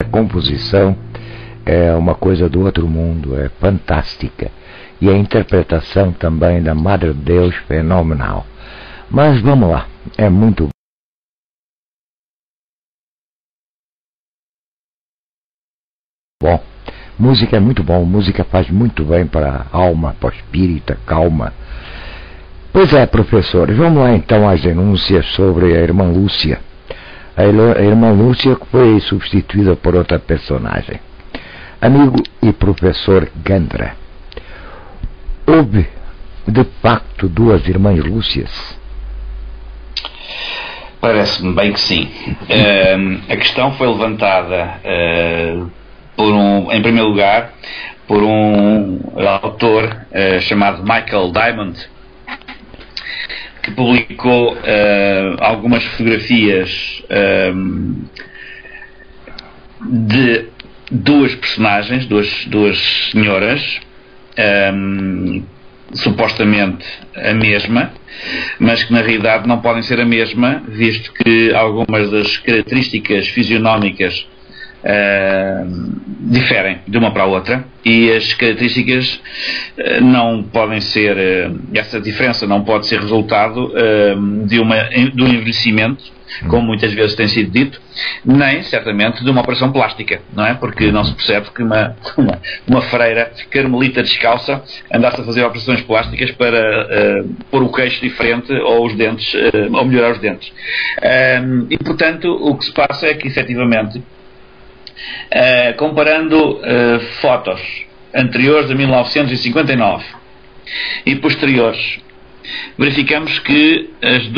A composição é uma coisa do outro mundo, é fantástica. E a interpretação também da Madre Deus, fenomenal. Mas vamos lá, é muito bom. Música é muito bom, música faz muito bem para a alma, para o espírito, calma. Pois é, professores, vamos lá então às denúncias sobre a irmã Lúcia. A irmã Lúcia foi substituída por outra personagem. Amigo e professor Gandra, houve de facto duas irmãs Lúcias? Parece-me bem que sim. A questão foi levantada em primeiro lugar por um autor chamado Michael Diamond, que publicou algumas fotografias de duas personagens, duas senhoras, supostamente a mesma, mas que na realidade não podem ser a mesma, visto que algumas das características fisionómicas diferem de uma para a outra, e as características não podem ser, essa diferença não pode ser resultado de um envelhecimento, como muitas vezes tem sido dito, nem certamente de uma operação plástica, não é? Porque não se percebe que uma freira carmelita descalça andasse a fazer operações plásticas para pôr o queixo diferente ou os dentes, ou melhorar os dentes. E portanto o que se passa é que efetivamente, comparando fotos anteriores a 1959 e posteriores, verificamos que os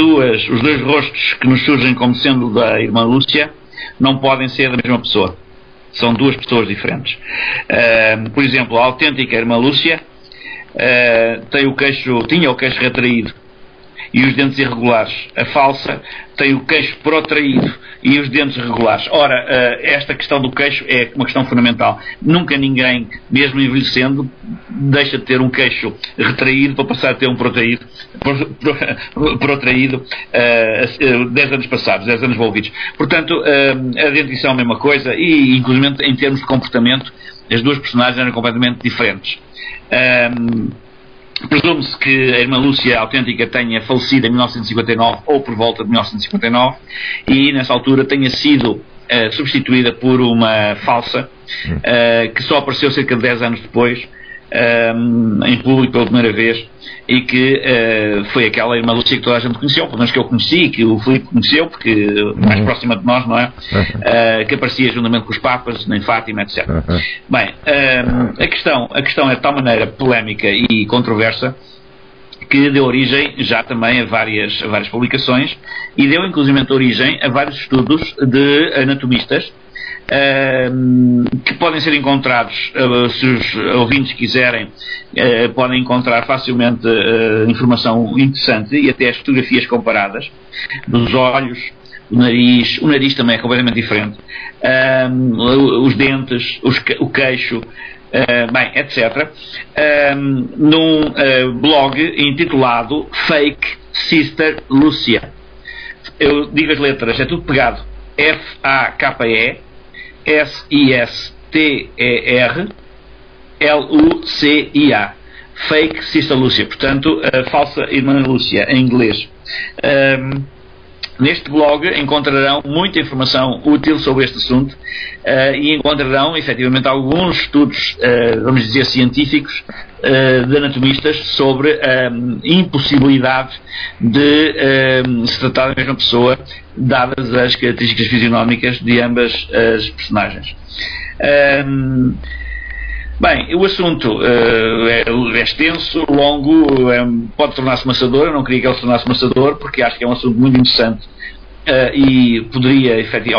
dois rostos que nos surgem como sendo da irmã Lúcia não podem ser da mesma pessoa. São duas pessoas diferentes. Por exemplo, a autêntica irmã Lúcia tinha o queixo retraído e os dentes irregulares. A falsa tem o queixo protraído e os dentes regulares. Ora, esta questão do queixo é uma questão fundamental. Nunca ninguém, mesmo envelhecendo, deixa de ter um queixo retraído para passar a ter um protraído 10 anos passados, 10 anos envolvidos. Portanto, a dentição é a mesma coisa e, inclusive, em termos de comportamento, as duas personagens eram completamente diferentes. Presume-se que a irmã Lúcia autêntica tenha falecido em 1959 ou por volta de 1959 e nessa altura tenha sido substituída por uma falsa que só apareceu cerca de 10 anos depois em público pela primeira vez e que foi aquela irmã Lúcia que toda a gente conheceu, pelo menos que eu conheci, que o Filipe conheceu, porque mais próxima de nós, não é? Que aparecia juntamente com os Papas, em Fátima, etc. Bem, a questão é de tal maneira polémica e controversa que deu origem já também a várias publicações e deu inclusive origem a vários estudos de anatomistas que podem ser encontrados, se os ouvintes quiserem, podem encontrar facilmente informação interessante e até as fotografias comparadas dos olhos, o nariz também é completamente diferente, os dentes, o queixo, bem, etc. Num blog intitulado Fake Sister Lúcia. Eu digo as letras, é tudo pegado: F-A-K-E S-I-S-T-E-R L-U-C-I-A, Fake Sister Lúcia, portanto a falsa irmã Lúcia em inglês. Neste blog encontrarão muita informação útil sobre este assunto e encontrarão efetivamente alguns estudos, vamos dizer, científicos de anatomistas sobre a impossibilidade de se tratar da mesma pessoa, dadas as características fisionómicas de ambas as personagens. Bem, o assunto é extenso, longo, pode tornar-se maçador. Eu não queria que ele se tornasse maçador, porque acho que é um assunto muito interessante e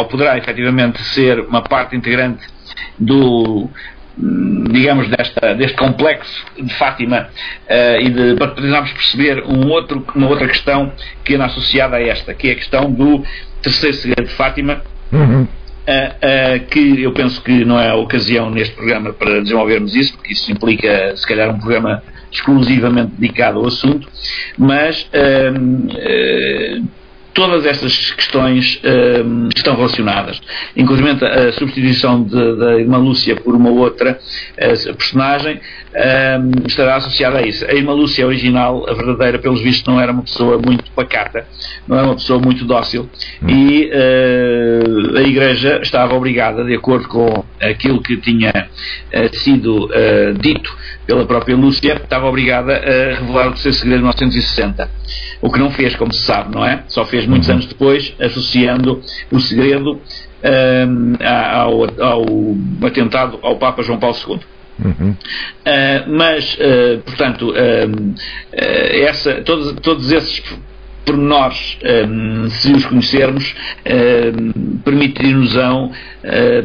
poderá efetivamente ser uma parte integrante digamos, deste complexo de Fátima, para tentarmos perceber uma outra questão que anda associada a esta, que é a questão do terceiro segredo de Fátima. Que eu penso que não é a ocasião neste programa para desenvolvermos isso, porque isso implica se calhar um programa exclusivamente dedicado ao assunto, mas todas essas questões estão relacionadas. Inclusive a substituição da irmã Lúcia por uma outra personagem estará associada a isso. A irmã Lúcia original, a verdadeira, pelos vistos, não era uma pessoa muito pacata, não era uma pessoa muito dócil, e a Igreja estava obrigada, de acordo com aquilo que tinha sido dito pela própria Lúcia, estava obrigada a revelar o seu segredo em 1960. O que não fez, como se sabe, não é? Só fez muitos anos depois, associando o segredo ao atentado ao Papa João Paulo II. Portanto, todos esses pormenores, se os conhecermos, permitir-nos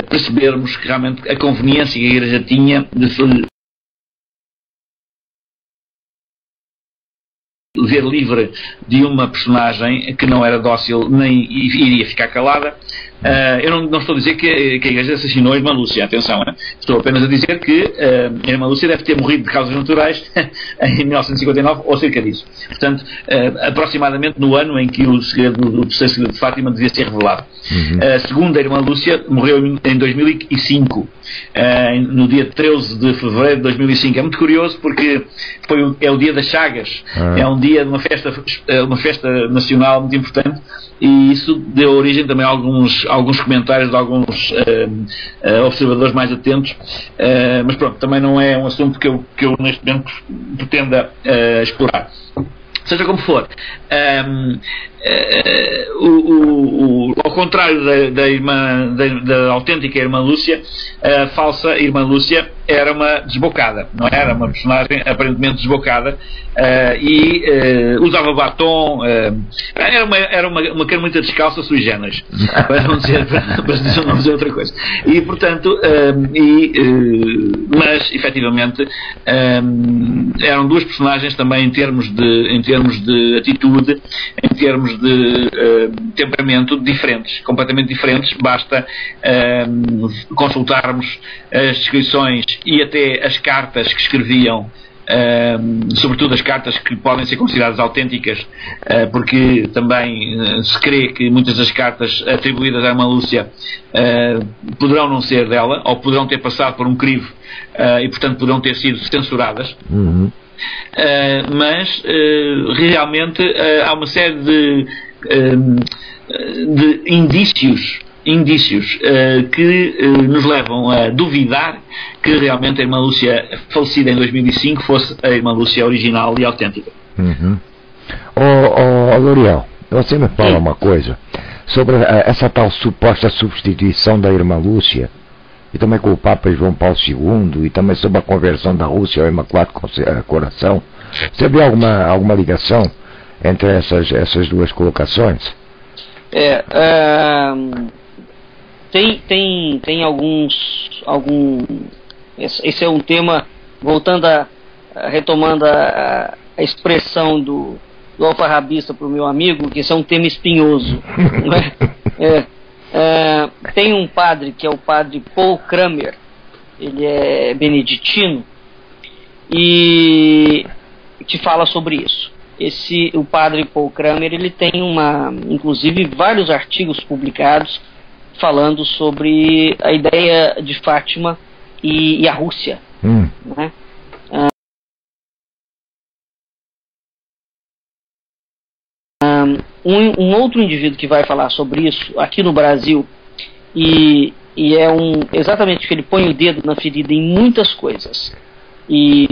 percebermos que realmente a conveniência que a Igreja tinha de ver livre de uma personagem que não era dócil nem iria ficar calada. Eu não estou a dizer que a Igreja assassinou a irmã Lúcia, atenção, estou apenas a dizer que a irmã Lúcia deve ter morrido de causas naturais em 1959 ou cerca disso. Portanto, aproximadamente no ano em que o terceiro segredo de Fátima devia ser revelado. A segunda irmã Lúcia morreu em 2005, no dia 13 de fevereiro de 2005. É muito curioso porque é o dia das Chagas, é um dia de uma festa nacional muito importante, e isso deu origem também a alguns comentários de alguns observadores mais atentos, mas pronto, também não é um assunto que eu neste momento pretenda explorar. Seja como for, ao contrário da autêntica irmã Lúcia, a falsa irmã Lúcia era uma desbocada, não era uma personagem aparentemente desbocada, e usava batom, era uma carmelita descalça sui generis, para não dizer outra coisa. E portanto, mas efetivamente eram duas personagens também em termos de atitude, em termos de temperamento, diferentes, completamente diferentes. Basta consultarmos as descrições e até as cartas que escreviam, sobretudo as cartas que podem ser consideradas autênticas, porque também se crê que muitas das cartas atribuídas à irmã Lúcia poderão não ser dela, ou poderão ter passado por um crivo, e portanto poderão ter sido censuradas. Mas realmente há uma série de indícios que nos levam a duvidar que realmente a irmã Lúcia falecida em 2005 fosse a irmã Lúcia original e autêntica. L'Oreal, você me fala uma coisa sobre essa tal suposta substituição da irmã Lúcia, e também com o Papa João Paulo II, e também sobre a conversão da Rússia ao Imaculado Coração. Você vê alguma ligação entre essas duas colocações? Tem alguns. Esse é um tema, retomando a expressão do alfarrabista para o meu amigo, que esse é um tema espinhoso. Tem um padre que é o padre Paul Kramer, ele é beneditino, e que fala sobre isso. O padre Paul Kramer, ele tem inclusive vários artigos publicados falando sobre a ideia de Fátima e a Rússia, né? Um outro indivíduo que vai falar sobre isso aqui no Brasil, e é exatamente que ele põe o dedo na ferida em muitas coisas, e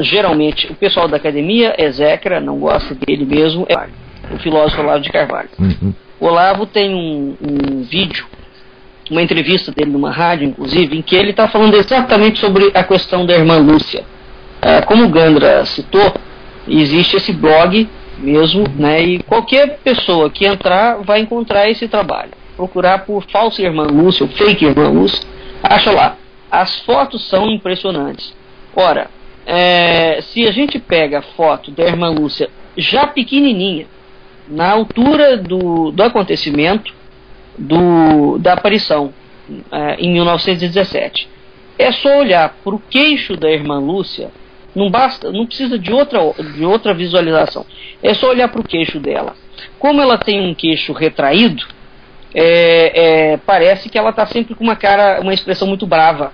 geralmente o pessoal da academia execra, não gosta dele mesmo, é o filósofo Olavo de Carvalho. O Olavo tem um vídeo, uma entrevista dele numa rádio, inclusive, em que ele está falando exatamente sobre a questão da irmã Lúcia. Como o Gandra citou, existe esse blog mesmo, né, e qualquer pessoa que entrar vai encontrar esse trabalho. Procurar por falsa irmã Lúcia ou fake irmã Lúcia, acha lá. As fotos são impressionantes. Ora, se a gente pega a foto da irmã Lúcia já pequenininha, na altura do acontecimento da aparição, em 1917, é só olhar para o queixo da irmã Lúcia. Não precisa de outra visualização. É só olhar para o queixo dela. como ela tem um queixo retraído, parece que ela está sempre com uma expressão muito brava,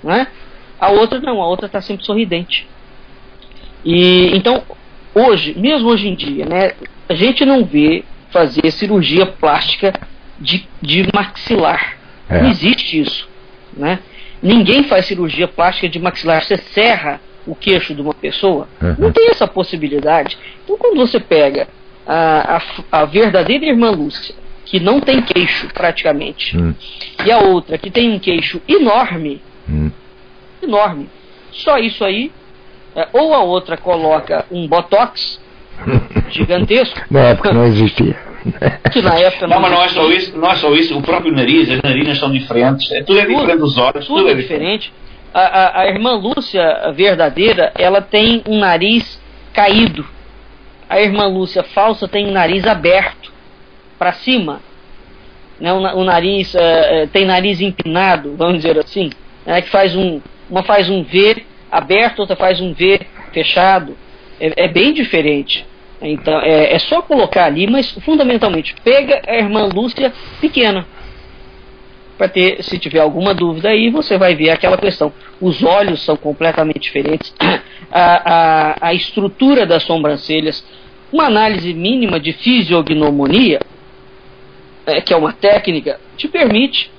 né? A outra não, a outra está sempre sorridente. E então, mesmo hoje em dia, né, a gente não vê fazer cirurgia plástica de maxilar. Não existe isso, né? Ninguém faz cirurgia plástica de maxilar. Você serra o queixo de uma pessoa, não tem essa possibilidade. Então, quando você pega a verdadeira irmã Lúcia, que não tem queixo praticamente, e a outra que tem um queixo enorme, só isso aí, ou a outra coloca um botox gigantesco. Na época não existia. Que na época não, mas não é só isso, o próprio nariz, as narinas são diferentes, tudo é diferente, os olhos, tudo é diferente. A irmã Lúcia verdadeira, ela tem um nariz caído. A irmã Lúcia falsa tem um nariz aberto para cima, né? O nariz tem nariz empinado, vamos dizer assim, né? Que uma faz um V aberto, outra faz um V fechado. É bem diferente. Então é só colocar ali, mas fundamentalmente pega a irmã Lúcia pequena, para ter, se tiver alguma dúvida aí, você vai ver aquela questão. Os olhos são completamente diferentes, a estrutura das sobrancelhas, uma análise mínima de fisiognomonia, que é uma técnica, te permite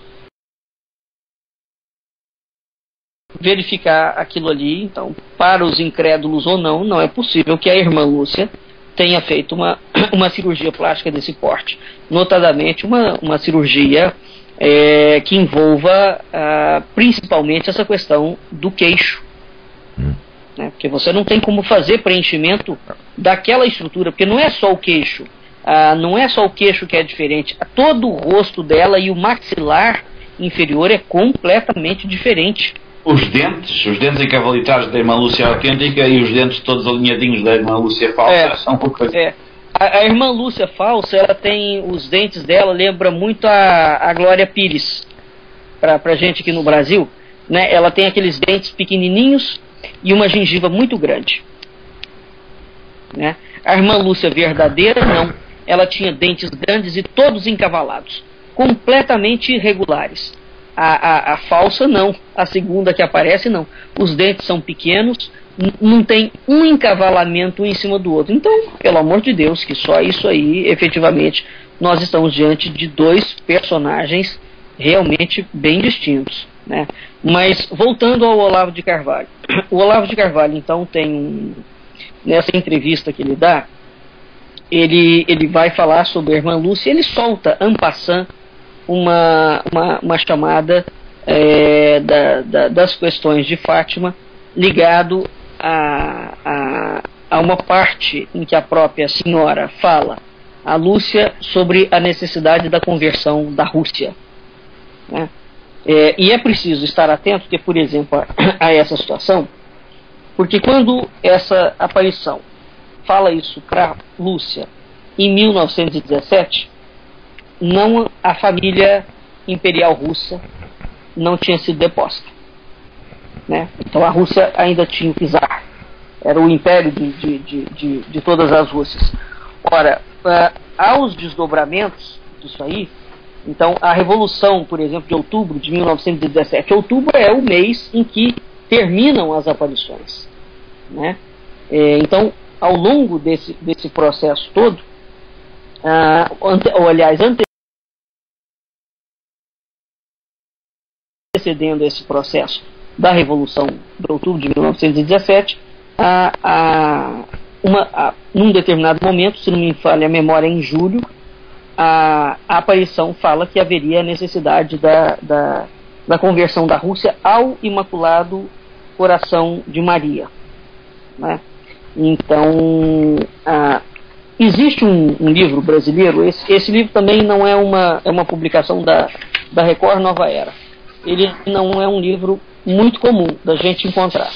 verificar aquilo ali. Então, para os incrédulos ou não, não é possível que a irmã Lúcia tenha feito uma cirurgia plástica desse porte, notadamente uma cirurgia que envolva principalmente essa questão do queixo, né? Porque você não tem como fazer preenchimento daquela estrutura, porque não é só o queixo, não é só o queixo que é diferente, todo o rosto dela e o maxilar inferior é completamente diferente. Os dentes encavalitados da irmã Lúcia autêntica e os dentes todos alinhadinhos da irmã Lúcia falsa são uma coisa. A irmã Lúcia falsa, ela tem, os dentes dela lembra muito a Glória Pires, pra gente aqui no Brasil, né? Ela tem aqueles dentes pequenininhos e uma gengiva muito grande, né? A irmã Lúcia verdadeira não, ela tinha dentes grandes e todos encavalados, completamente irregulares. A falsa não, a segunda que aparece não, os dentes são pequenos, não tem um encavalamento um em cima do outro. Então, pelo amor de Deus, que só isso aí, efetivamente, nós estamos diante de dois personagens realmente bem distintos, né? Mas, voltando ao Olavo de Carvalho, o Olavo de Carvalho, então, tem nessa entrevista que ele dá, ele vai falar sobre a irmã Lúcia, ele solta, en passant, uma chamada das questões de Fátima, ligado a uma parte em que a própria senhora fala a Lúcia sobre a necessidade da conversão da Rússia, né? E é preciso estar atento, que, por exemplo, a essa situação, porque quando essa aparição fala isso para Lúcia em 1917, a família imperial russa não tinha sido deposta, né? Então a Rússia ainda tinha o czar, era o império de todas as Rússias. Ora, aos desdobramentos disso aí, então a Revolução, por exemplo, de outubro de 1917, outubro é o mês em que terminam as aparições, né? Então, ao longo desse processo todo, antecedendo esse processo da Revolução de outubro de 1917, num determinado momento, se não me falha a memória, em julho, a aparição fala que haveria a necessidade da conversão da Rússia ao Imaculado Coração de Maria, né? Então, existe um livro brasileiro, esse livro também não é uma publicação da Record Nova Era. Ele não é um livro muito comum da gente encontrar.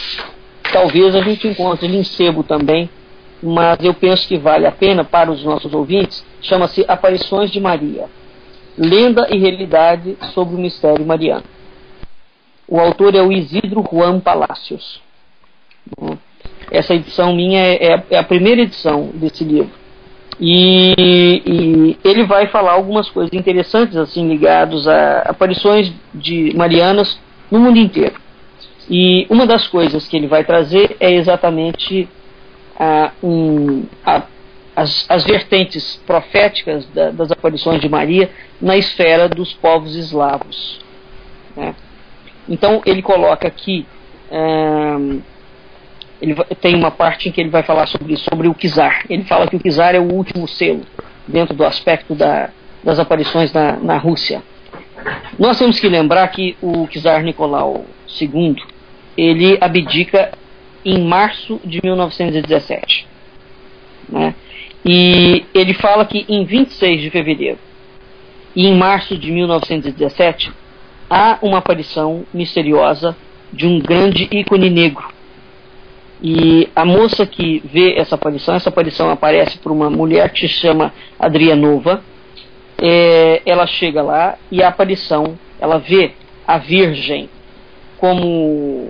Talvez a gente encontre ele em sebo também, mas eu penso que vale a pena para os nossos ouvintes. Chama-se Aparições de Maria, Lenda e Realidade sobre o Mistério Mariano. O autor é o Isidro Juan Palacios. Essa edição minha é a primeira edição desse livro. E ele vai falar algumas coisas interessantes assim ligados a aparições de marianas no mundo inteiro. E uma das coisas que ele vai trazer é exatamente as vertentes proféticas das aparições de Maria na esfera dos povos eslavos, né? Então ele coloca aqui, tem uma parte em que ele vai falar sobre o Czar. Ele fala que o Czar é o último selo dentro do aspecto das aparições na Rússia. Nós temos que lembrar que o Czar Nicolau II, ele abdica em março de 1917, né? E ele fala que em 26 de fevereiro e em março de 1917 há uma aparição misteriosa de um grande ícone negro. E a moça que vê essa aparição aparece por uma mulher que se chama Adrianova. Ela chega lá e a aparição, ela vê a Virgem como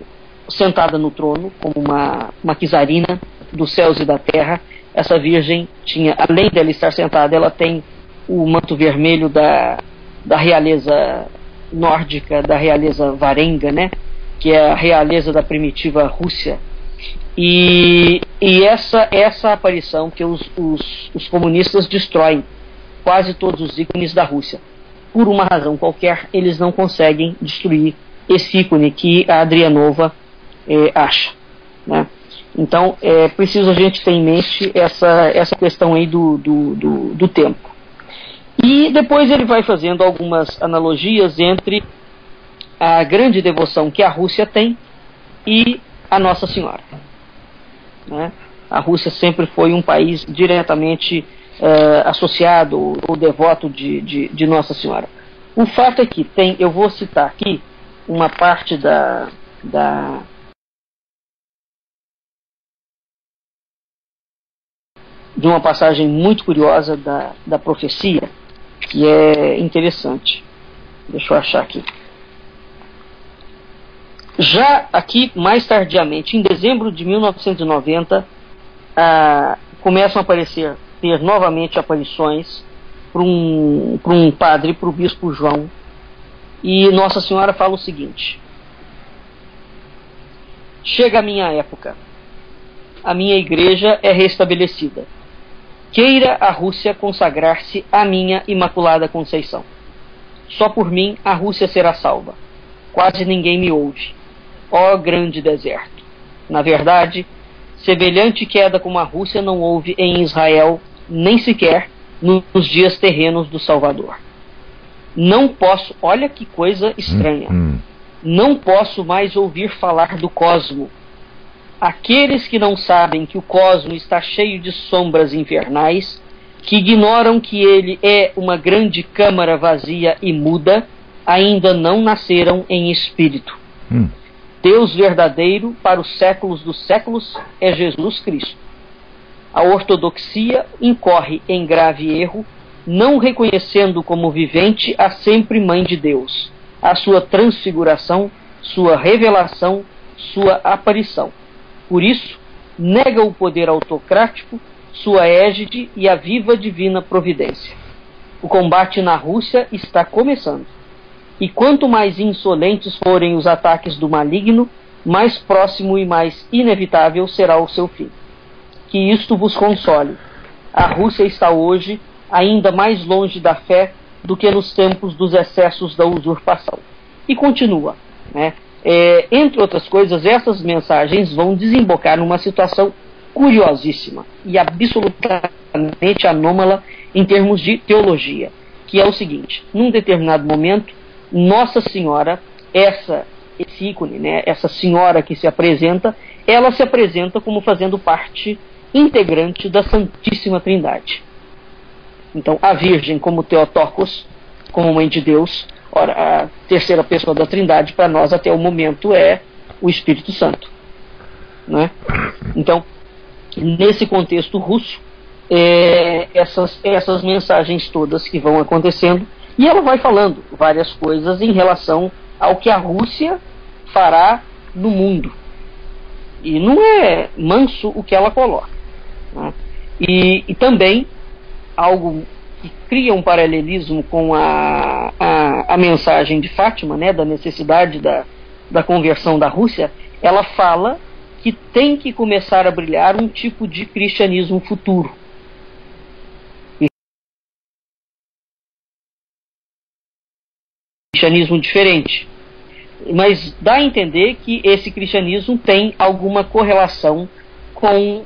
sentada no trono, como uma czarina dos céus e da terra. Essa Virgem tinha, além dela estar sentada, ela tem o manto vermelho da realeza nórdica, da realeza varenga, né? Que é a realeza da primitiva Rússia. E essa aparição que os comunistas destroem quase todos os ícones da Rússia. Por uma razão qualquer, eles não conseguem destruir esse ícone que a Adrianova acha, né? Então é preciso a gente ter em mente essa questão aí do tempo. E depois ele vai fazendo algumas analogias entre a grande devoção que a Rússia tem e a Nossa Senhora, né? A Rússia sempre foi um país diretamente associado ou devoto de Nossa Senhora. O fato é que eu vou citar aqui uma parte de uma passagem muito curiosa da profecia, que é interessante. Deixa eu achar aqui. Já aqui, mais tardiamente, em dezembro de 1990, começam a ter novamente aparições para um padre, para o bispo João, e Nossa Senhora fala o seguinte: chega a minha época, a minha igreja é restabelecida. Queira a Rússia consagrar-se à minha Imaculada Conceição. Só por mim a Rússia será salva. Quase ninguém me ouve. Ó grande deserto! Na verdade, semelhante queda como a Rússia não houve em Israel, nem sequer nos dias terrenos do Salvador. Não posso, olha que coisa estranha, não posso mais ouvir falar do cosmo. Aqueles que não sabem que o cosmo está cheio de sombras infernais, que ignoram que ele é uma grande câmara vazia e muda, ainda não nasceram em espírito. Deus verdadeiro para os séculos dos séculos é Jesus Cristo. A ortodoxia incorre em grave erro, não reconhecendo como vivente a sempre Mãe de Deus, a sua transfiguração, sua revelação, sua aparição. Por isso, nega o poder autocrático, sua égide e a viva divina providência. O combate na Rússia está começando. E quanto mais insolentes forem os ataques do maligno, mais próximo e mais inevitável será o seu fim. Que isto vos console. A Rússia está hoje ainda mais longe da fé do que nos tempos dos excessos da usurpação. E continua, né? Entre outras coisas, essas mensagens vão desembocar numa situação curiosíssima e absolutamente anômala em termos de teologia, que é o seguinte: num determinado momento, Nossa Senhora, esse ícone, né, essa senhora que se apresenta, ela se apresenta como fazendo parte integrante da Santíssima Trindade. Então, a Virgem como Theotokos, como Mãe de Deus. Ora, a terceira pessoa da Trindade, para nós, até o momento, é o Espírito Santo, né? Então, nesse contexto russo, essas mensagens todas que vão acontecendo, e ela vai falando várias coisas em relação ao que a Rússia fará no mundo. E não é manso o que ela coloca, né? E também algo que cria um paralelismo com a mensagem de Fátima, né, da necessidade da conversão da Rússia. Ela fala que tem que começar a brilhar um tipo de cristianismo futuro. Cristianismo diferente. Mas dá a entender que esse cristianismo tem alguma correlação com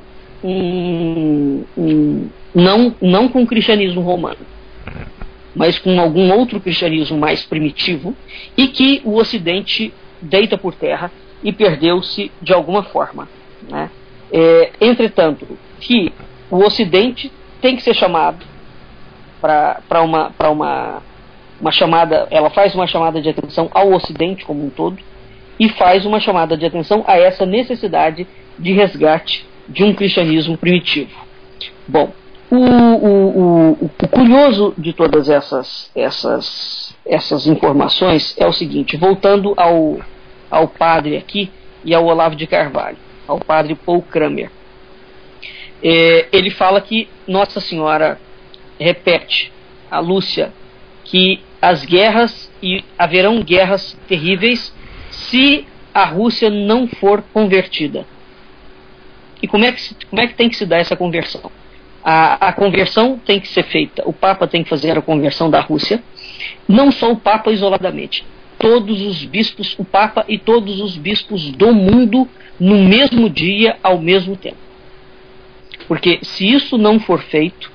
não com o cristianismo romano, mas com algum outro cristianismo mais primitivo, e que o Ocidente deita por terra e perdeu-se de alguma forma, né? Entretanto, que o Ocidente tem que ser chamado para uma chamada, ela faz uma chamada de atenção ao Ocidente como um todo, e faz uma chamada de atenção a essa necessidade de resgate de um cristianismo primitivo. Bom, o curioso de todas essas informações é o seguinte, voltando ao padre aqui e ao Olavo de Carvalho, ao padre Paul Kramer. Ele fala que Nossa Senhora repete a Lúcia que as guerras, e haverão guerras terríveis se a Rússia não for convertida. E como é que tem que se dar essa conversão? A conversão tem que ser feita, o Papa tem que fazer a conversão da Rússia, não só o Papa isoladamente, todos os bispos, o Papa e todos os bispos do mundo no mesmo dia, ao mesmo tempo. Porque se isso não for feito,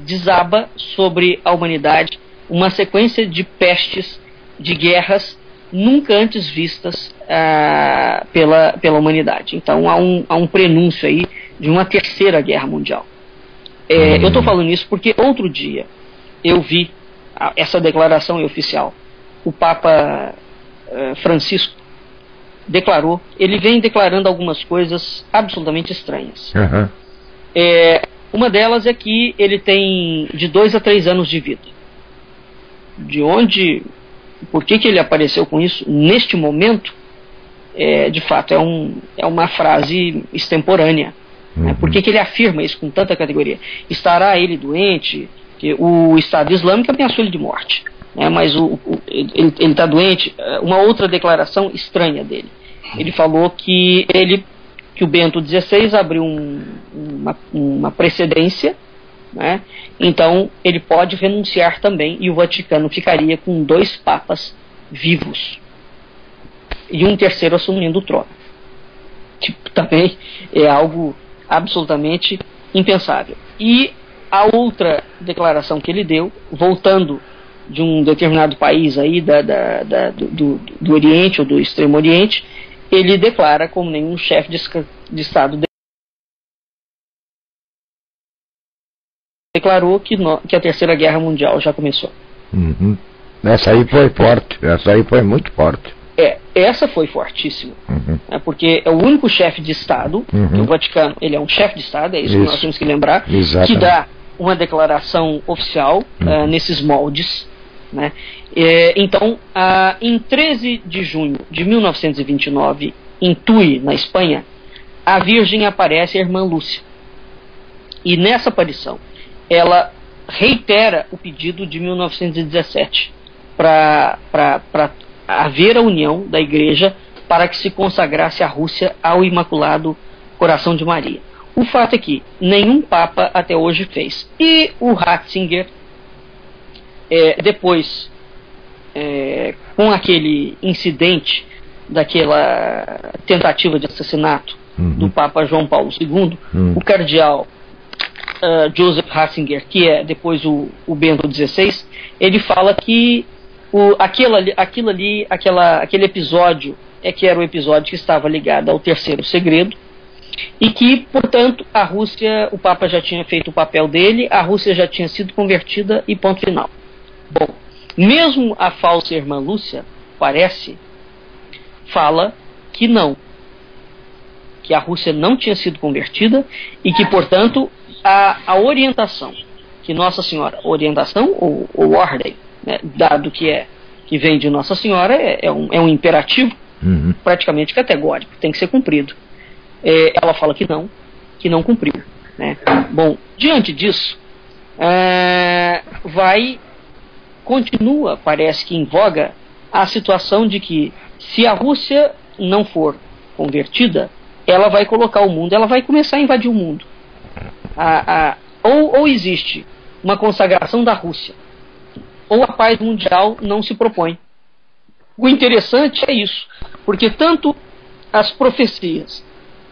desaba sobre a humanidade uma sequência de pestes, de guerras nunca antes vistas pela humanidade. Então há um prenúncio aí de uma terceira guerra mundial. Eu estou falando isso porque outro dia eu vi essa declaração oficial. O Papa Francisco declarou, ele vem declarando algumas coisas absolutamente estranhas. Uhum. Uma delas é que ele tem de 2 a 3 anos de vida. De onde, por que ele apareceu com isso neste momento? De fato, é uma frase extemporânea. Uhum. Né? Por que ele afirma isso com tanta categoria? Estará ele doente? Que o Estado Islâmico ameaçou ele de morte. Né? Mas ele está doente. Uma outra declaração estranha dele. Ele falou que o Bento XVI abriu uma precedência, né? Então ele pode renunciar também e o Vaticano ficaria com 2 papas vivos e um terceiro assumindo o trono. Também é algo absolutamente impensável. E a outra declaração que ele deu, voltando de um determinado país aí do Oriente ou do Extremo Oriente, ele declara como nenhum chefe de Estado declarou que a Terceira Guerra Mundial já começou. Uhum. Essa aí foi forte, essa aí foi muito forte. Essa foi fortíssima, uhum. Porque é o único chefe de Estado, uhum. que o Vaticano, ele é um chefe de Estado, é isso que nós temos que lembrar, exatamente. Que dá uma declaração oficial uhum. Nesses moldes, né? Então, em 13 de junho de 1929, em Tui, na Espanha, a Virgem aparece a irmã Lúcia. E nessa aparição, ela reitera o pedido de 1917 para haver a união da Igreja para que se consagrasse a Rússia ao Imaculado Coração de Maria. O fato é que nenhum Papa até hoje fez. E o Ratzinger, depois, com aquele incidente daquela tentativa de assassinato uhum. do Papa João Paulo II, o cardeal Joseph Ratzinger, que é depois o Bento XVI, ele fala que aquele episódio que era o episódio que estava ligado ao terceiro segredo, e que, portanto, a Rússia, o Papa já tinha feito o papel dele, a Rússia já tinha sido convertida e ponto final. Bom, mesmo a falsa irmã Lúcia, fala que não, que a Rússia não tinha sido convertida e que, portanto, a orientação que Nossa Senhora, orientação ou ordem, né, dado que vem de Nossa Senhora, é um imperativo uhum. praticamente categórico, tem que ser cumprido. Ela fala que não cumpriu, né? Bom, diante disso, continua, parece que em voga, a situação de que se a Rússia não for convertida, ela vai colocar o mundo, ela vai começar a invadir o mundo. Ou existe uma consagração da Rússia, ou a paz mundial não se propõe. O interessante é isso, porque tanto as profecias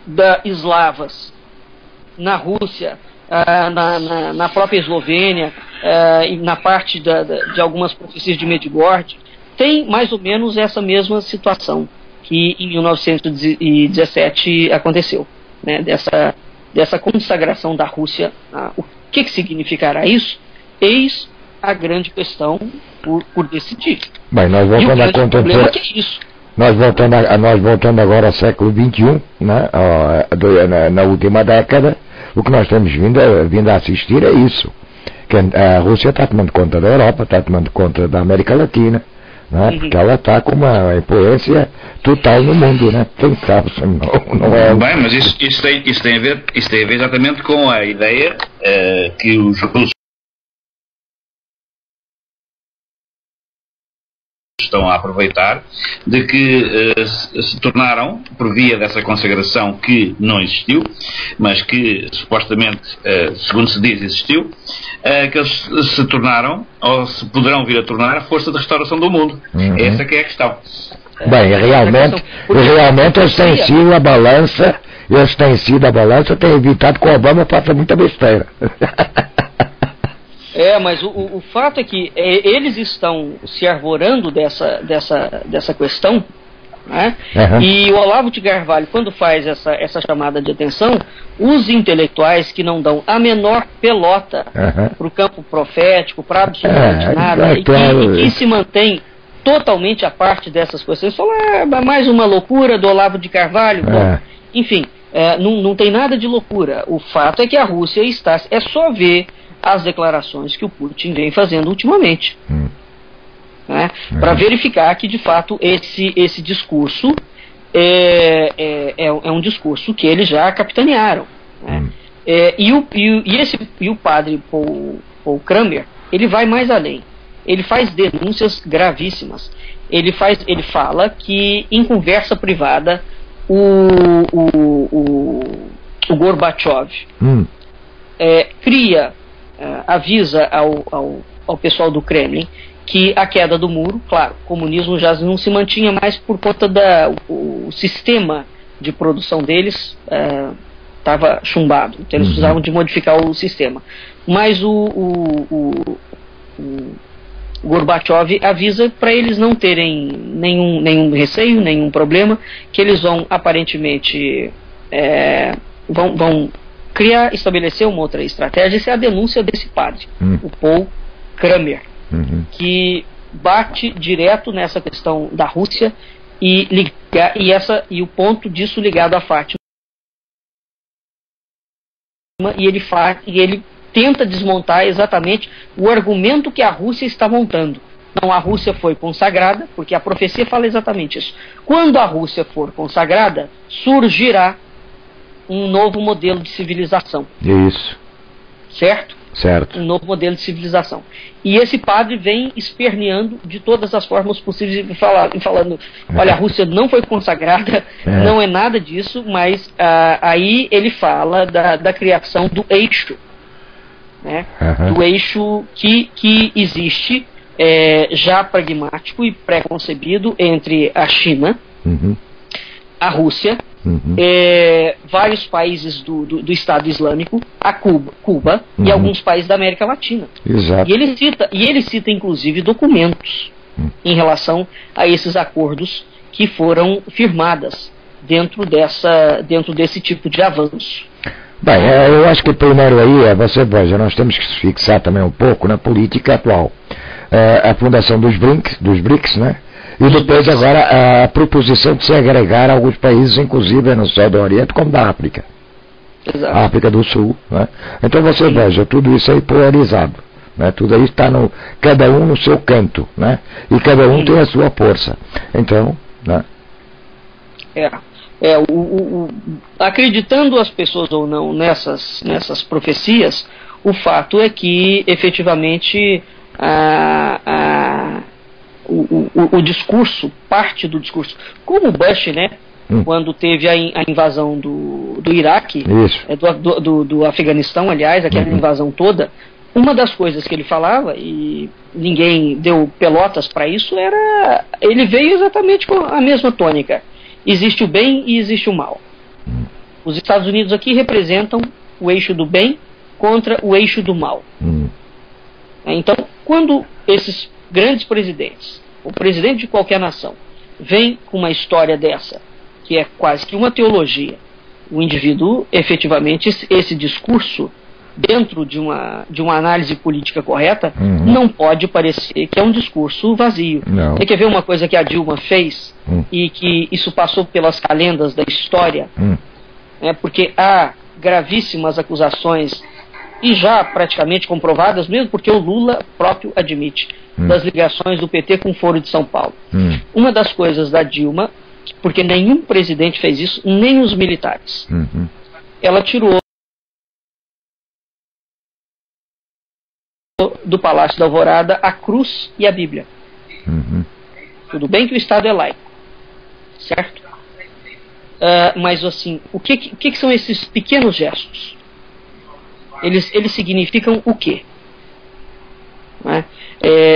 da eslavas na Rússia, na própria Eslovênia, e na parte de algumas profecias de Medjugorje, tem mais ou menos essa mesma situação que em 1917 aconteceu, né, dessa consagração da Rússia. O que significará isso? Eis a grande questão por decidir. Bem, nós voltando a contemporânea. Nós voltando agora ao século XXI, né, na última década, o que nós temos vindo a assistir é isso. Que a Rússia está tomando conta da Europa, está tomando conta da América Latina, né, porque ela está com uma influência total no mundo, né? Quem sabe se não é. Bem, mas isso tem a ver exatamente com a ideia que os russos estão a aproveitar, de que se tornaram, por via dessa consagração que não existiu, mas que supostamente, segundo se diz, existiu, que eles se tornaram, ou se poderão vir a tornar, a força de restauração do mundo. Essa que é a questão. Bem, realmente eles têm sido a balança, têm evitado que o Obama faça muita besteira. Mas o fato é que eles estão se arvorando dessa questão, né? E o Olavo de Carvalho, quando faz essa chamada de atenção, os intelectuais que não dão a menor pelota para o campo profético, para absolutamente nada, e que se mantém totalmente à parte dessas questões, falam, mais uma loucura do Olavo de Carvalho. Bom, enfim, não tem nada de loucura. O fato é que a Rússia está... É só ver as declarações que o Putin vem fazendo ultimamente, né, para verificar que de fato esse discurso é um discurso que eles já capitanearam, né? E o padre Paul Kramer, ele vai mais além, ele faz denúncias gravíssimas, ele fala que em conversa privada o Gorbachev avisa ao pessoal do Kremlin que a queda do muro, claro, o comunismo já não se mantinha mais por conta o sistema de produção deles estava chumbado, então eles precisavam de modificar o sistema, mas o Gorbachev avisa para eles não terem nenhum receio, nenhum problema, que eles vão aparentemente vão estabelecer uma outra estratégia. Essa é a denúncia desse padre, o Paul Kramer, que bate direto nessa questão da Rússia e o ponto disso ligado à Fátima, e ele tenta desmontar exatamente o argumento que a Rússia está montando. Não, a Rússia foi consagrada, porque a profecia fala exatamente isso. Quando a Rússia for consagrada, surgirá um novo modelo de civilização. Isso. Certo? Certo. Um novo modelo de civilização. E esse padre vem esperneando de todas as formas possíveis e falando, olha, a Rússia não foi consagrada, não é nada disso, mas aí ele fala da criação do eixo, né? Do eixo que existe já pragmático e pré-concebido entre a China, a Rússia, vários países do Estado Islâmico, a Cuba e alguns países da América Latina. Exato. E ele cita inclusive documentos em relação a esses acordos que foram firmadas dentro desse tipo de avanço. Bem, eu acho que primeiro aí, você veja, nós temos que se fixar também um pouco na política atual. A fundação dos BRICS, né? E depois agora a proposição de se agregar a alguns países, inclusive não só do Oriente, como da África. Exato. A África do Sul, né? Então você veja, tudo isso aí polarizado, né? Tudo aí está cada um no seu canto, né? E cada um tem a sua força. Então, né? acreditando as pessoas ou não nessas profecias, o fato é que efetivamente o discurso, parte do discurso, como Bush, né, quando teve a invasão do Iraque, do Afeganistão, aliás, aquela invasão toda, uma das coisas que ele falava, e ninguém deu pelotas para isso, era, ele veio exatamente com a mesma tônica: existe o bem e existe o mal. Os Estados Unidos aqui representam o eixo do bem contra o eixo do mal. Então, quando esses grandes presidentes, o presidente de qualquer nação, vem com uma história dessa, que é quase que uma teologia, o indivíduo, efetivamente, esse discurso, dentro de uma análise política correta, não pode parecer que é um discurso vazio. Você quer ver uma coisa que a Dilma fez e que isso passou pelas calendas da história? Porque há gravíssimas acusações, e já praticamente comprovadas mesmo, porque o Lula próprio admite, das ligações do PT com o Foro de São Paulo. Uma das coisas da Dilma, porque nenhum presidente fez isso, nem os militares, ela tirou do Palácio da Alvorada a cruz e a Bíblia. Tudo bem que o Estado é laico, certo? Mas assim, o que são esses pequenos gestos? Eles significam o quê?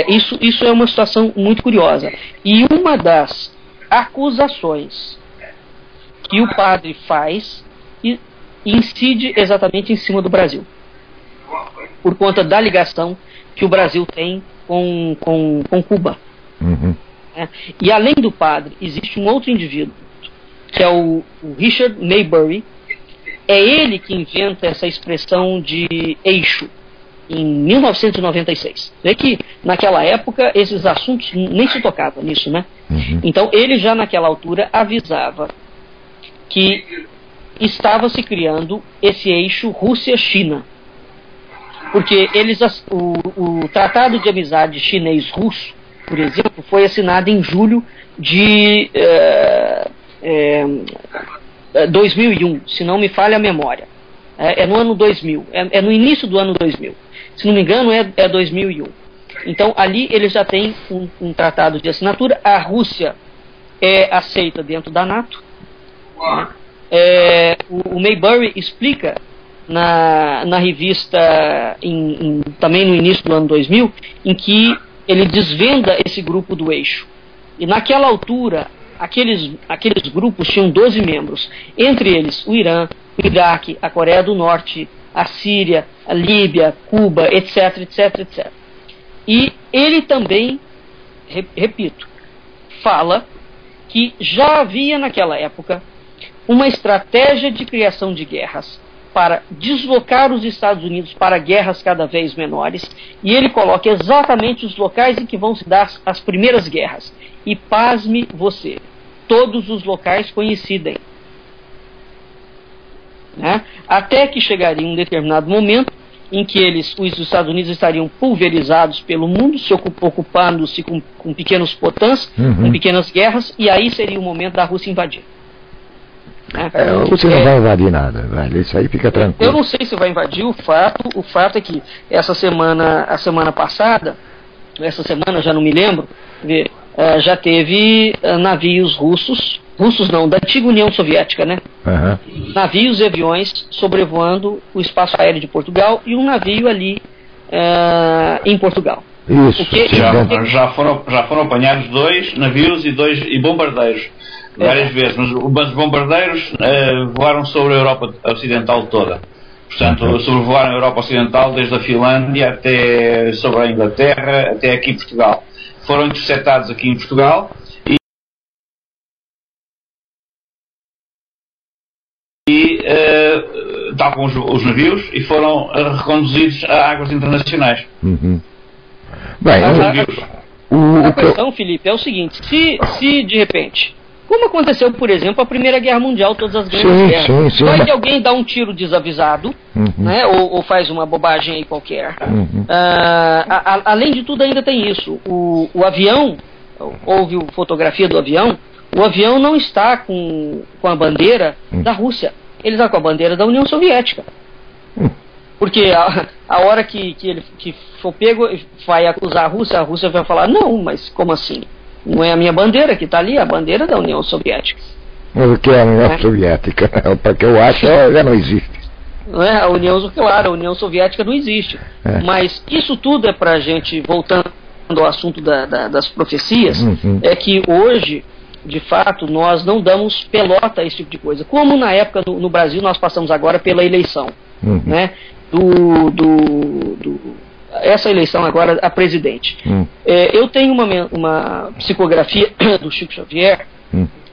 Isso é uma situação muito curiosa. E uma das acusações que o padre faz incide exatamente em cima do Brasil, por conta da ligação que o Brasil tem com Cuba. E além do padre, existe um outro indivíduo, que é o Richard Maybury. É ele que inventa essa expressão de eixo em 1996. Vê que naquela época esses assuntos nem se tocavam nisso, né? Então ele já naquela altura avisava que estava se criando esse eixo Rússia-China, porque o Tratado de Amizade Chinês-Russo, por exemplo, foi assinado em julho de 2001, se não me falha a memória. É no ano 2000, é no início do ano 2000. Se não me engano, é 2001. Então, ali eles já têm um tratado de assinatura. A Rússia é aceita dentro da NATO. O Maybury explica na revista, também no início do ano 2000, em que ele desvenda esse grupo do eixo. E naquela altura, aqueles grupos tinham 12 membros, entre eles o Irã, o Iraque, a Coreia do Norte, a Síria, a Líbia, Cuba, etc, etc, etc. E ele também, repito, fala que já havia naquela época uma estratégia de criação de guerras para deslocar os Estados Unidos para guerras cada vez menores, e ele coloca exatamente os locais em que vão se dar as primeiras guerras. E pasme você, todos os locais coincidem. Até que chegaria um determinado momento em que os Estados Unidos estariam pulverizados pelo mundo, ocupando-se com pequenos potãs, com pequenas guerras, e aí seria o momento da Rússia invadir. Você não vai invadir nada, velho. Isso aí fica tranquilo. Eu não sei se vai invadir. O fato é que a semana passada, essa semana já não me lembro, já teve navios russos não, da antiga União Soviética, né? Navios e aviões sobrevoando o espaço aéreo de Portugal, e um navio ali em Portugal. Isso. Já foram apanhados 2 navios e bombardeiros várias vezes, mas os bombardeiros voaram sobre a Europa Ocidental toda. Portanto, sobrevoaram a Europa Ocidental desde a Finlândia até sobre a Inglaterra, até aqui em Portugal. Foram interceptados aqui em Portugal e tal como os navios, e foram reconduzidos a águas internacionais. Bem, a questão, Felipe, é o seguinte: se de repente, como aconteceu, por exemplo, a Primeira Guerra Mundial, todas as grandes guerras, vai que alguém dá um tiro desavisado, né, ou faz uma bobagem aí qualquer. Além de tudo, ainda tem isso. O avião, houve fotografia do avião, O avião não está com a bandeira da Rússia, ele está com a bandeira da União Soviética. Porque a hora que ele for pego, vai acusar a Rússia vai falar, não, mas como assim? Não é a minha bandeira que está ali, é a bandeira da União Soviética. Mas o que é a União Soviética? Porque eu acho que já não existe. Não é? A União Soviética não existe. Mas isso tudo é para a gente, voltando ao assunto das profecias, é que hoje, de fato, nós não damos pelota a esse tipo de coisa. Como na época no Brasil nós passamos agora pela eleição, né? Essa eleição agora a presidente. Eu tenho uma psicografia do Chico Xavier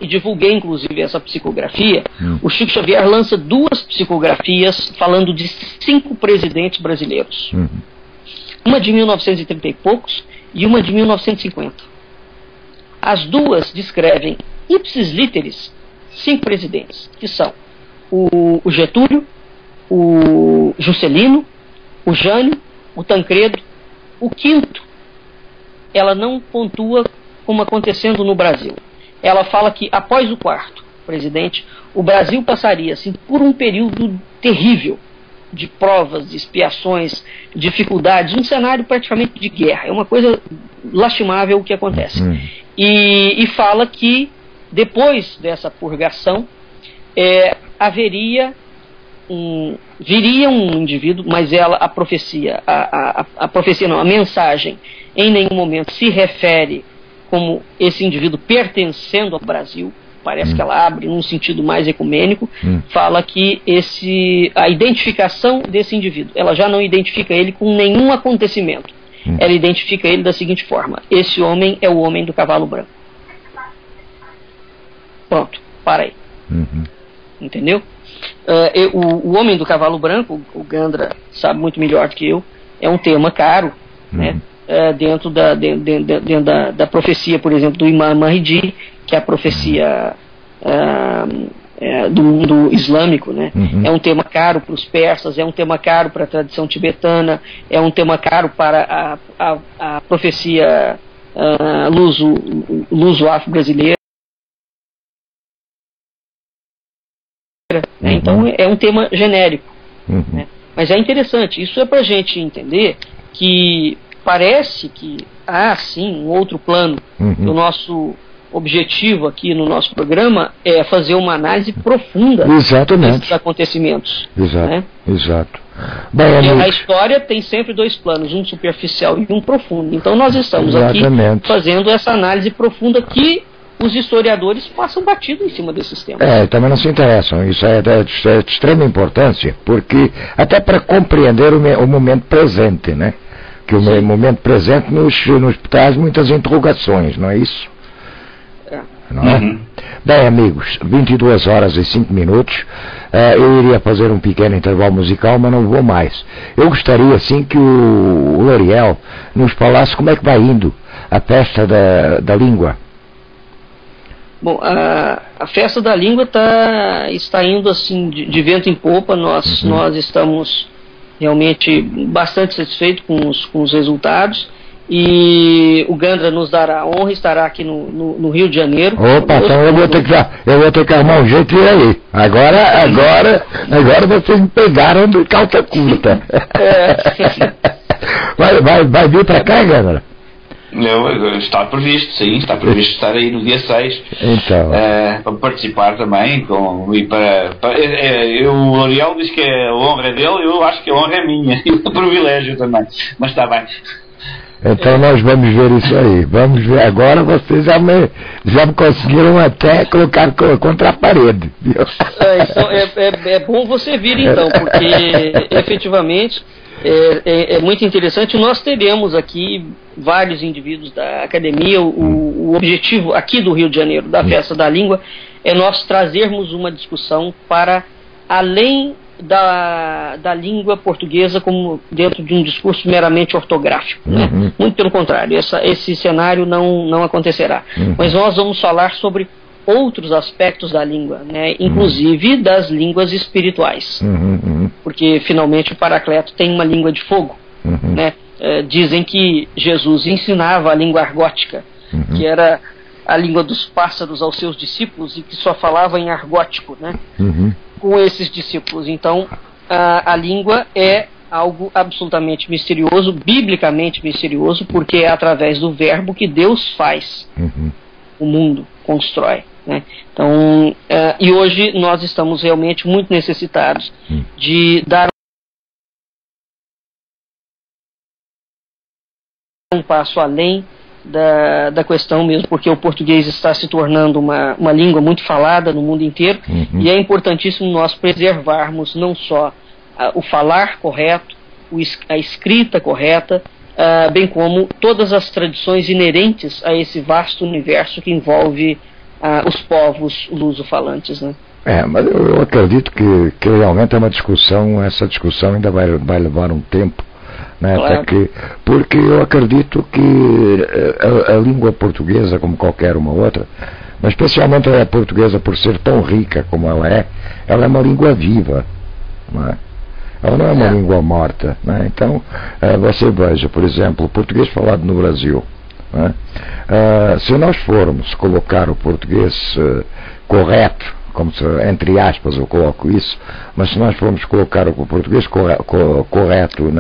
e divulguei inclusive essa psicografia. O Chico Xavier lança 2 psicografias falando de 5 presidentes brasileiros. Uma de 1930 e poucos e uma de 1950. As 2 descrevem ipsis literis 5 presidentes, que são o Getúlio, o Juscelino, o Jânio, o Tancredo. O quinto, ela não pontua como acontecendo no Brasil. Ela fala que após o 4º presidente, o Brasil passaria assim, por um período terrível de provas, de expiações, dificuldades, um cenário praticamente de guerra. É uma coisa lastimável o que acontece. E fala que depois dessa purgação viria um indivíduo, mas a profecia, a mensagem em nenhum momento se refere como esse indivíduo pertencendo ao Brasil. Parece que ela abre num sentido mais ecumênico, fala que a identificação desse indivíduo, ela já não identifica ele com nenhum acontecimento. Ela identifica ele da seguinte forma: esse homem é o homem do cavalo branco. Pronto, para aí. Entendeu? O homem do cavalo branco, o Gandra sabe muito melhor do que eu, é um tema caro, né? Dentro da profecia, por exemplo, do Imam Mahdi, que é a profecia do mundo islâmico, né? É um tema caro para os persas, é um tema caro para a tradição tibetana, é um tema caro para a profecia luso-afro-brasileira. Então é um tema genérico, né? Mas é interessante, isso é para a gente entender que parece que há sim um outro plano. O nosso objetivo aqui no nosso programa é fazer uma análise profunda desses acontecimentos. Exato. Bem, a história tem sempre 2 planos, um superficial e um profundo. Então nós estamos aqui fazendo essa análise profunda que os historiadores passam batido em cima desses temas. Também não se interessam. Isso é de extrema importância, porque até para compreender o momento presente, né? Que o momento presente nos traz muitas interrogações, não é isso? Não é? Bem, amigos, 22 horas e 5 minutos. Eu iria fazer um pequeno intervalo musical, mas não vou mais. Eu gostaria, sim, que o Loriel nos falasse como é que vai indo a festa da língua. Bom, a festa da língua está indo assim de vento em popa. Nós estamos realmente bastante satisfeitos com os resultados, e o Gandra nos dará a honra, estará aqui no Rio de Janeiro. Opa, então eu vou ter que arrumar um jeito de ir aí. Agora vocês me pegaram de calça curta. Vai vir para cá, Gandra? Está previsto estar aí no dia 6, então. Para participar também, o L'Oréal diz que a honra é dele, eu acho que a honra é minha, e o privilégio também, mas está bem. Então nós vamos ver isso aí, vamos ver. Agora vocês já me conseguiram até colocar contra a parede, viu? É bom você vir então, porque efetivamente é muito interessante. Nós teremos aqui vários indivíduos da academia. O objetivo aqui do Rio de Janeiro, da Festa da Língua, é nós trazermos uma discussão para além da língua portuguesa como dentro de um discurso meramente ortográfico, né? Muito pelo contrário, esse cenário não acontecerá. Mas nós vamos falar sobre outros aspectos da língua, né? Inclusive das línguas espirituais, porque finalmente o Paracleto tem uma língua de fogo, né? Dizem que Jesus ensinava a língua argótica, que era a língua dos pássaros aos seus discípulos e que só falava em argótico, né? Uhum. Com esses discípulos. Então, a língua é algo absolutamente misterioso, biblicamente misterioso, porque é através do verbo que Deus faz o mundo, constrói, né? Então, e hoje nós estamos realmente muito necessitados de dar um passo além da questão mesmo, porque o português está se tornando uma língua muito falada no mundo inteiro, e é importantíssimo nós preservarmos não só o falar correto, a escrita correta, bem como todas as tradições inerentes a esse vasto universo que envolve os povos lusofalantes, né? Mas eu acredito que realmente é uma discussão, essa discussão ainda vai levar um tempo, né? Claro. Porque eu acredito que a língua portuguesa, como qualquer uma outra, mas especialmente a portuguesa, por ser tão rica como ela é uma língua viva, não é? Ela não é uma língua morta, né? Então, você veja, por exemplo, o português falado no Brasil, né? Se nós formos colocar o português correto, como se, entre aspas eu coloco isso, mas se nós formos colocar o português correto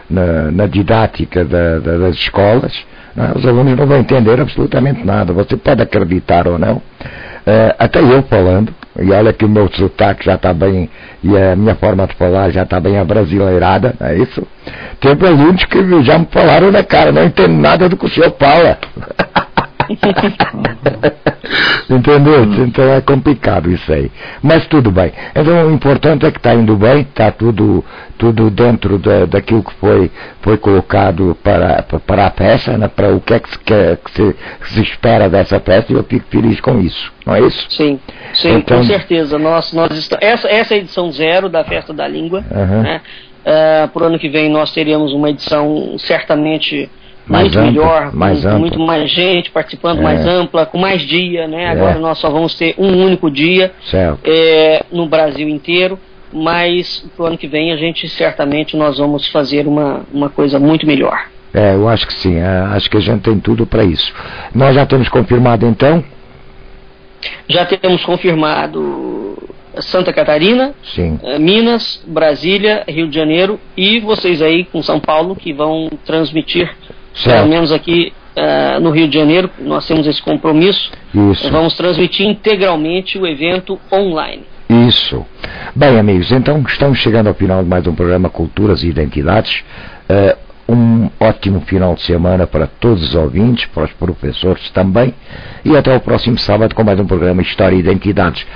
na didática das escolas, né, os alunos não vão entender absolutamente nada. Você pode acreditar ou não, até eu falando, e olha que o meu sotaque já está bem, e a minha forma de falar já está bem abrasileirada, é isso? Teve alunos que já me falaram na cara, não entendo nada do que o senhor fala. Entendeu? Então é complicado isso aí, mas tudo bem. Então o importante é que está indo bem, está tudo dentro daquilo que foi colocado para a peça, né? Para o que é que se espera dessa peça, e eu fico feliz com isso, não é isso? Sim, então, com certeza. Nós essa é a edição 0 da Festa da Língua, né? Por ano que vem nós teríamos uma edição certamente muito melhor, com muito mais gente participando, mais ampla, com mais dia, né? Agora nós só vamos ter um único dia no Brasil inteiro, mas pro ano que vem a gente certamente nós vamos fazer uma coisa muito melhor. Eu acho que sim, acho que a gente tem tudo para isso. Nós já temos confirmado então? Já temos confirmado Santa Catarina, Minas, Brasília, Rio de Janeiro e vocês aí com São Paulo que vão transmitir. Pelo menos aqui no Rio de Janeiro, nós temos esse compromisso. Isso. Vamos transmitir integralmente o evento online. Isso. Bem, amigos, então estamos chegando ao final de mais um programa Culturas e Identidades. Um ótimo final de semana para todos os ouvintes, para os professores também. E até o próximo sábado com mais um programa História e Identidades.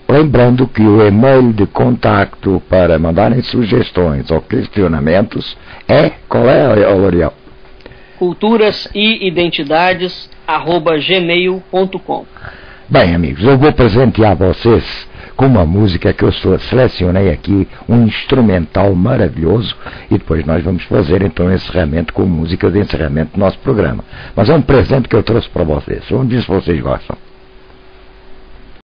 Lembrando que o e-mail de contacto para mandarem sugestões ou questionamentos qual é, L'Oreal? Culturas e Identidades @gmail.com. Bem, amigos, eu vou presentear vocês com uma música que eu selecionei aqui, um instrumental maravilhoso, e depois nós vamos fazer então o encerramento com música de encerramento do nosso programa. Mas é um presente que eu trouxe para vocês. Vamos ver se vocês gostam.